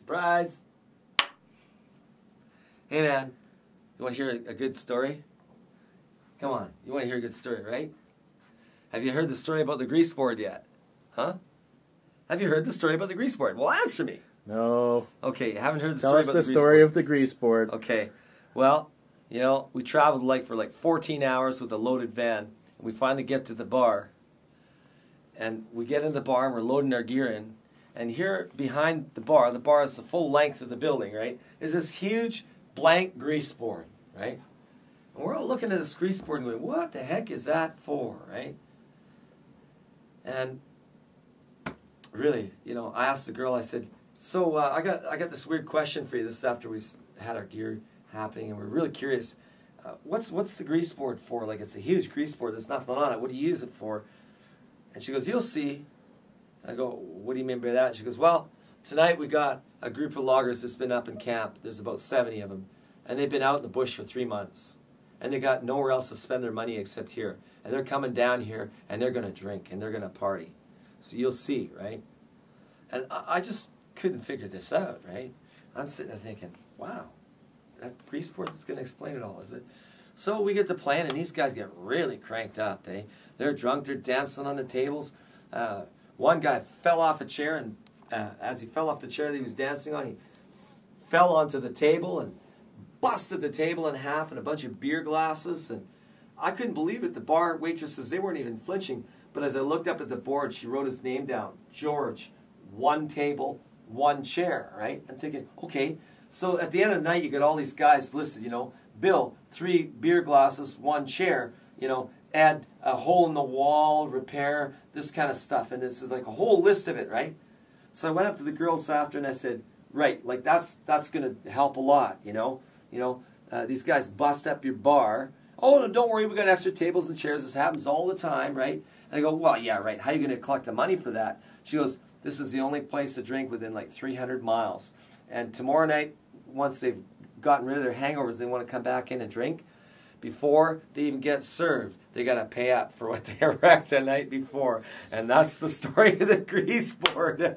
Surprise! Hey man, you want to hear a good story? Come on, you want to hear a good story, right? Have you heard the story about the Greaseboard yet? Huh? Have you heard the story about the Greaseboard? Well, answer me. No. Okay, you haven't heard the Tell story us about the the Greaseboard. story of the Greaseboard. Okay, well, you know, we traveled for 14 hours with a loaded van, and we finally get to the bar. And we get in the bar and we're loading our gear in. And here behind the bar is the full length of the building, right, is this huge blank Greaseboard, right? And we're all looking at this Greaseboard and going, what the heck is that for, right? And really, you know, I asked the girl, I said, so I got this weird question for you. This is after we had our gear happening, and we're really curious. What's the Greaseboard for? Like, it's a huge Greaseboard. There's nothing on it. What do you use it for? And she goes, you'll see. I go, what do you mean by that? And she goes, well, tonight we got a group of loggers that's been up in camp. There's about 70 of them. And they've been out in the bush for 3 months. And they got nowhere else to spend their money except here. And they're coming down here, and they're going to drink, and they're going to party. So you'll see, right? And I just couldn't figure this out, right? I'm sitting there thinking, wow, that Greaseboard is going to explain it all, is it? So we get to playing, and these guys get really cranked up. They're drunk, they're dancing on the tables. One guy fell off a chair, and as he fell off the chair that he was dancing on, he fell onto the table and busted the table in half and a bunch of beer glasses. And I couldn't believe it. The bar waitresses, they weren't even flinching. But as I looked up at the board, she wrote his name down. George, 1 table, 1 chair, right? I'm thinking, okay, so at the end of the night, you got all these guys listed, you know, Bill, 3 beer glasses, 1 chair, you know, add a hole in the wall, repair, this kind of stuff. And this is like a whole list of it, right? So I went up to the girls after and I said, right, like that's going to help a lot, you know. These guys bust up your bar. Oh, no, don't worry, we got extra tables and chairs. This happens all the time, right? And I go, well, yeah, right. How are you going to collect the money for that? She goes, this is the only place to drink within like 300 miles. And tomorrow night, once they've gotten rid of their hangovers, they want to come back in and drink. Before they even get served, they got to pay up for what they wrecked the night before. And that's the story of the Greaseboard.